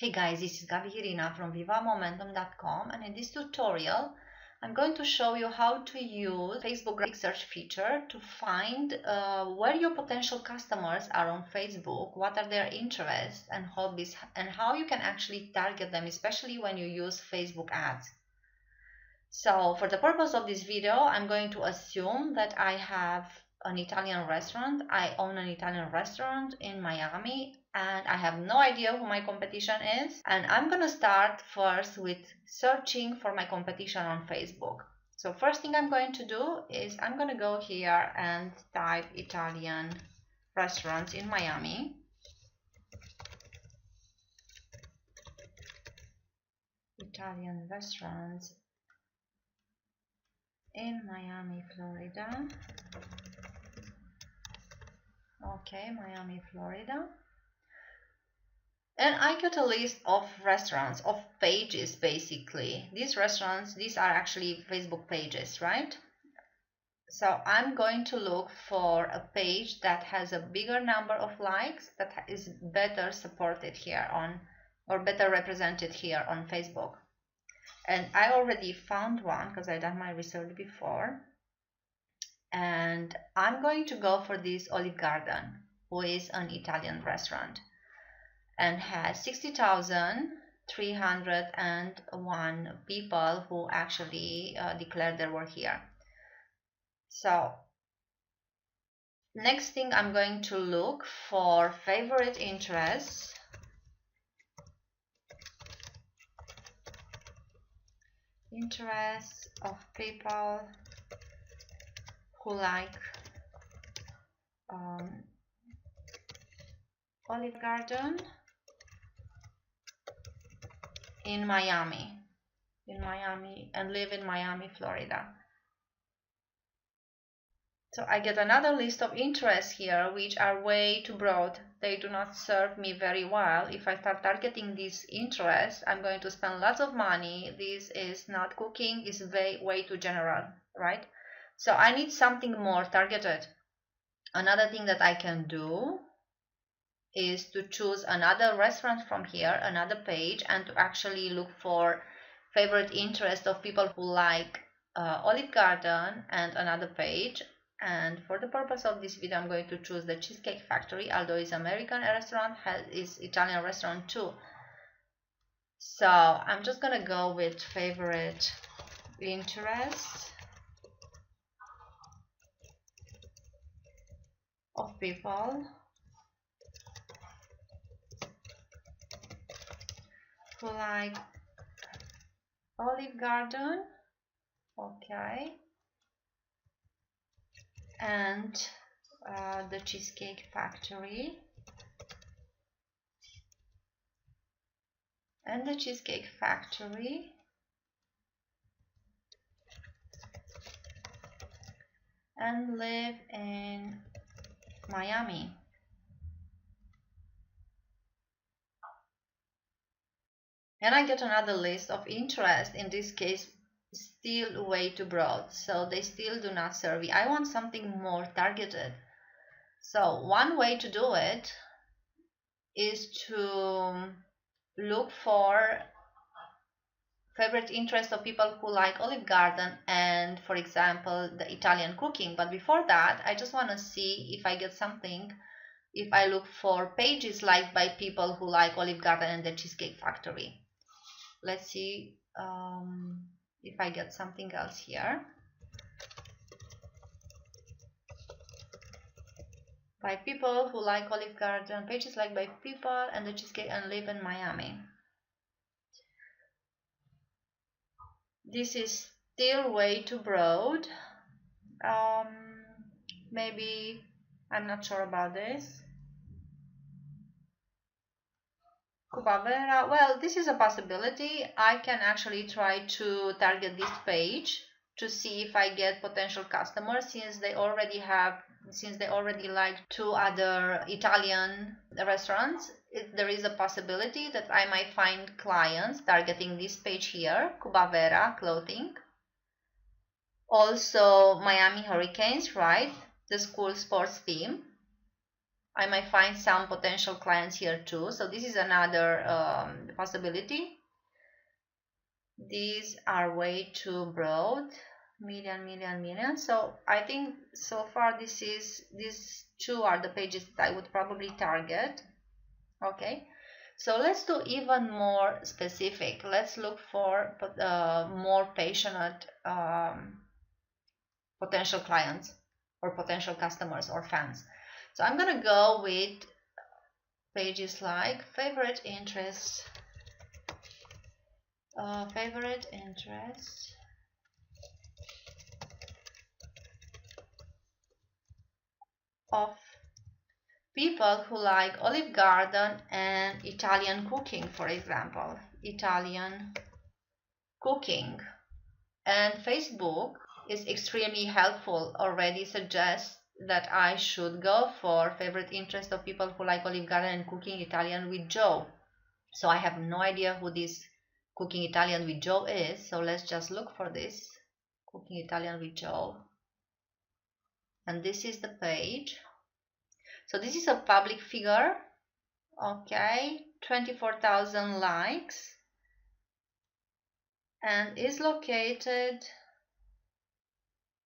Hey guys, this is Gabi Hirina from vivamomentum.com, and in this tutorial I'm going to show you how to use Facebook graphic search feature to find where your potential customers are on Facebook, what are their interests and hobbies, and how you can actually target them, especially when you use Facebook ads. So for the purpose of this video, I'm going to assume that I have an Italian restaurant. I own an Italian restaurant in Miami and I have no idea who my competition is. And I'm going to start first with searching for my competition on Facebook. So first thing I'm going to do is I'm going to go here and type Italian restaurants in Miami. Italian restaurants in Miami, Florida. Okay, Miami, Florida. And I got a list of restaurants, of pages basically. These restaurants, these are actually Facebook pages, right? So I'm going to look for a page that has a bigger number of likes, that is better supported here on, or better represented here on Facebook. And I already found one because I've done my research before. And I'm going to go for this Olive Garden, who is an Italian restaurant and has 60,301 people who actually declared they were here. So next thing, I'm going to look for favorite interests. Interests of people who like Olive Garden in Miami and live in Miami, Florida. So I get another list of interests here, which are way too broad. They do not serve me very well. If I start targeting these interests, I'm going to spend lots of money. This is not cooking, it's way too general, right? So I need something more targeted. Another thing that I can do is to choose another restaurant from here, another page, and to actually look for favorite interest of people who like Olive Garden and another page. And for the purpose of this video, I'm going to choose the Cheesecake Factory, although it's American restaurant, is Italian restaurant too. So I'm just gonna go with favorite interests of people who like Olive Garden, okay, and the Cheesecake Factory, and live in Miami. And I get another list of interest, in this case still way too broad, so they still do not serve me. I want something more targeted. So one way to do it is to look for favorite interest of people who like Olive Garden and, for example, the Italian cooking. But before that, I just want to see if I get something, if I look for pages liked by people who like Olive Garden and the Cheesecake Factory. Let's see if I get something else here. By people who like Olive Garden, pages liked by people and the Cheesecake and live in Miami. This is still way too broad. Maybe, I'm not sure about this. Cubavera, well, this is a possibility. I can actually try to target this page to see if I get potential customers, since they already like 2 other Italian restaurants. There is a possibility that I might find clients targeting this page here, Cubavera clothing. Also Miami Hurricanes, right? The school sports team. I might find some potential clients here too. So this is another possibility. These are way too broad. Million. So I think so far these two are the pages that I would probably target. Okay, so let's do even more specific. Let's look for more passionate potential clients or potential customers or fans. So I'm gonna go with pages like favorite interests, of people who like Olive Garden and Italian cooking, for example. Italian cooking. And Facebook is extremely helpful, already suggests that I should go for favorite interest of people who like Olive Garden and cooking Italian with Joe. So I have no idea who this cooking Italian with Joe is. So let's just look for this cooking Italian with Joe. And this is the page. So this is a public figure. Okay, 24,000 likes. And is located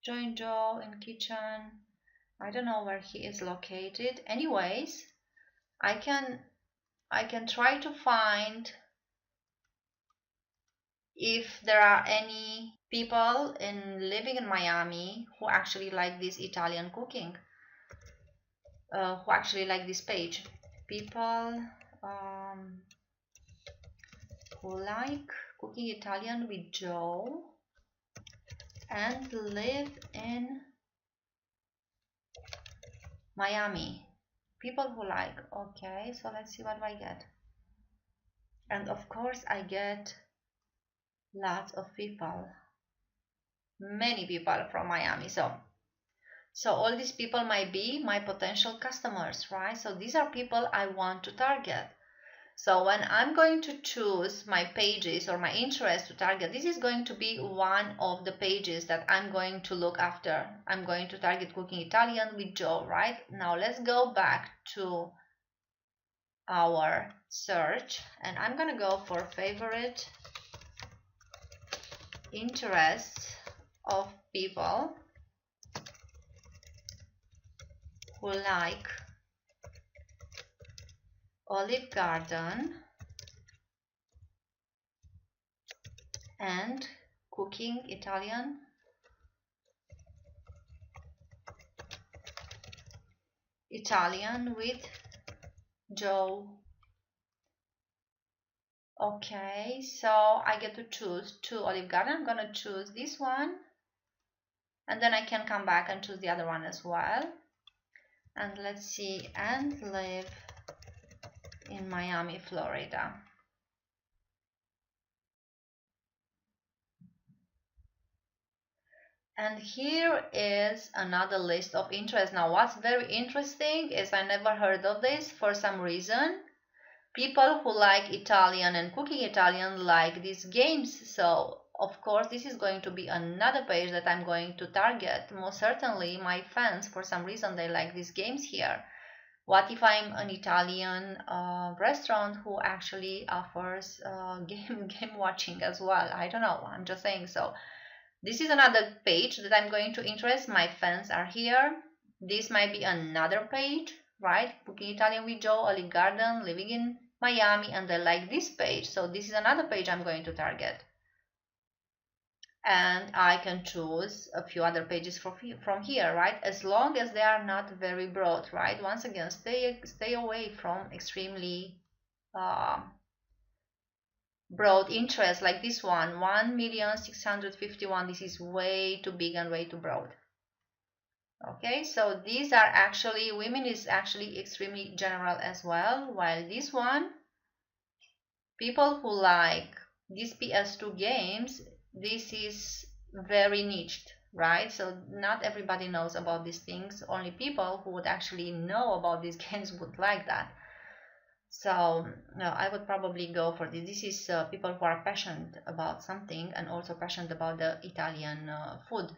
Join Joe in kitchen. I don't know where he is located. Anyways, I can try to find if there are any people living in Miami who actually like this Italian cooking, who actually like this page. People who like cooking Italian with Joe and live in Miami. People who like. Okay, so let's see what I get. And of course I get lots of people, many people from Miami. So all these people might be my potential customers, right? So these are people I want to target. So when I'm going to choose my pages or my interest to target, this is going to be one of the pages that I'm going to look after. I'm going to target cooking Italian with Joe, right? Now let's go back to our search and I'm going to go for favorite interests of people who like Olive Garden and cooking Italian with Joe. Okay, so I get to choose two Olive Garden. I'm gonna choose this one and then I can come back and choose the other one as well. And let's see, and live in Miami, Florida. And here is another list of interests. Now what's very interesting is I never heard of this for some reason. People who like Italian and cooking Italian like these games. So of course this is going to be another page that I'm going to target. Most certainly my fans, for some reason they like these games here. What if I'm an Italian restaurant who actually offers game watching as well? I don't know, I'm just saying. So this is another page that I'm going to interest. My fans are here. This might be another page, right? Cooking Italian with Joe, Olive Garden, living in Miami, and they like this page. So this is another page I'm going to target. And I can choose a few other pages from here, right? As long as they are not very broad, right? Once again, stay away from extremely broad interest like this one, 1,651,000. This is way too big and way too broad. Okay, so these are actually, women is actually extremely general as well, while this one, people who like these PS2 games, this is very niched, right? So not everybody knows about these things. Only people who would actually know about these games would like that. So no, I would probably go for this. This is people who are passionate about something and also passionate about the Italian food.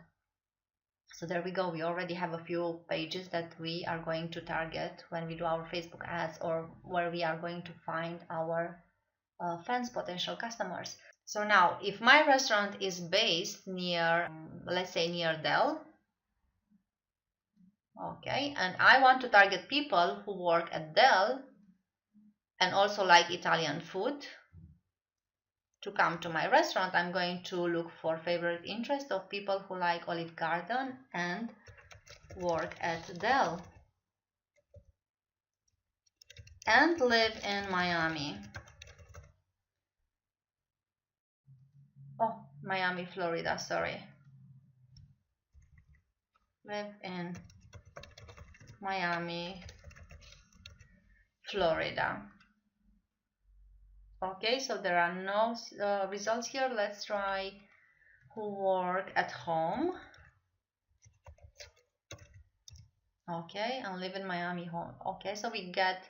So there we go. We already have a few pages that we are going to target when we do our Facebook ads, or where we are going to find our fans, potential customers. So now, if my restaurant is based near, let's say near Dell, okay, and I want to target people who work at Dell and also like Italian food to come to my restaurant, I'm going to look for favorite interest of people who like Olive Garden and work at Dell and live in Miami. Oh, Miami, Florida, sorry. Live in Miami, Florida. Okay, so there are no results here. Let's try who work at home. Okay, and live in Miami home. Okay, so we get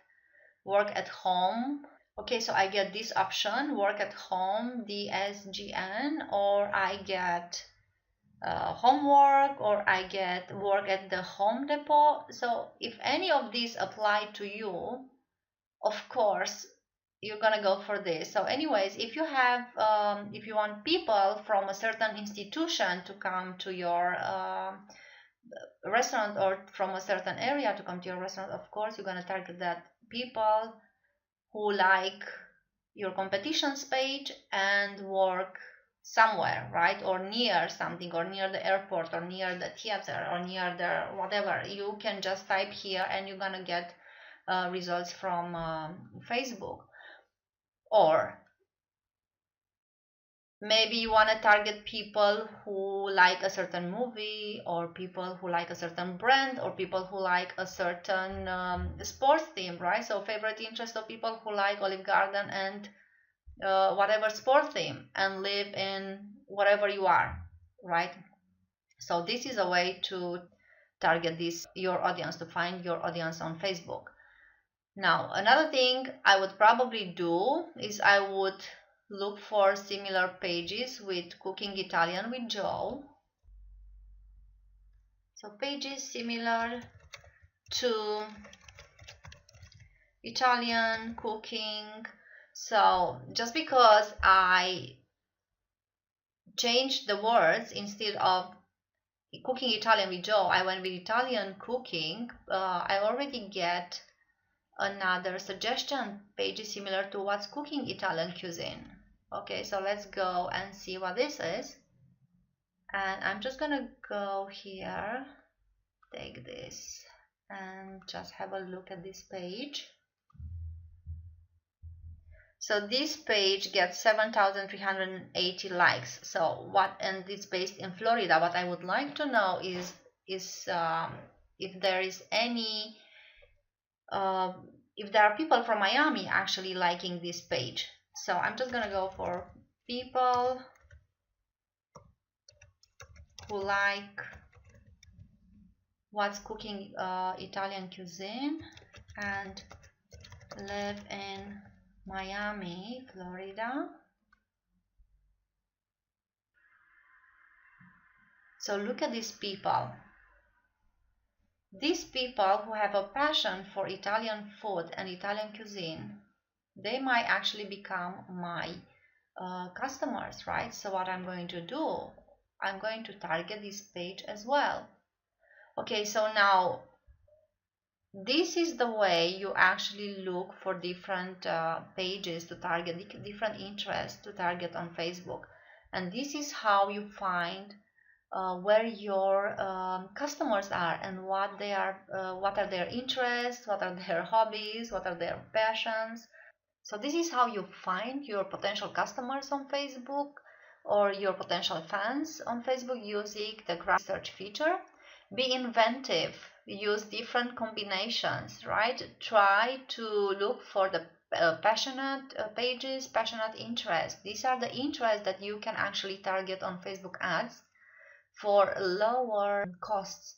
work at home. Okay, so I get this option, work at home, DSGN, or I get homework, or I get work at the Home Depot. So if any of these apply to you, of course you're gonna go for this. So anyways, if you have if you want people from a certain institution to come to your restaurant, or from a certain area to come to your restaurant, of course you're gonna target that people who like your competitions page and work somewhere, right, or near something, or near the airport, or near the theater, or near the whatever. You can just type here and you're gonna get results from Facebook. Or maybe you want to target people who like a certain movie, or people who like a certain brand, or people who like a certain sports theme, right? So favorite interest of people who like Olive Garden and whatever sport theme, and live in wherever you are, right? So this is a way to target your audience, to find your audience on Facebook. Now, another thing I would probably do is I would look for similar pages with Cooking Italian with Joe. So pages similar to Italian cooking. So just because I changed the words, instead of Cooking Italian with Joe, I went with Italian cooking, I already get another suggestion page is similar to What's Cooking Italian Cuisine. Okay, so let's go and see what this is. And I'm just gonna go here, take this, and just have a look at this page. So this page gets 7,380 likes. So and it's based in Florida. What I would like to know is if there is any if there are people from Miami actually liking this page. So I'm just gonna go for people who like What's Cooking Italian Cuisine and live in Miami, Florida. So look at these people. These people who have a passion for Italian food and Italian cuisine, they might actually become my customers, right? So what I'm going to do, I'm going to target this page as well. Okay, so now this is the way you actually look for different pages to target, different interests to target on Facebook. And this is how you find where your customers are, and what are their interests, what are their hobbies, what are their passions. So this is how you find your potential customers on Facebook, or your potential fans on Facebook, using the graph search feature. Be inventive, use different combinations, right? Try to look for the passionate pages, passionate interests. These are the interests that you can actually target on Facebook ads for lower costs.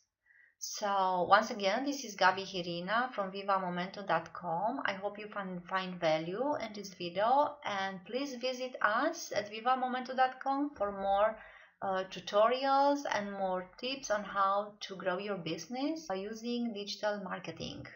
So once again, this is Gabi Hirina from vivamomentum.com. I hope you find value in this video, and please visit us at vivamomentum.com for more tutorials and more tips on how to grow your business by using digital marketing.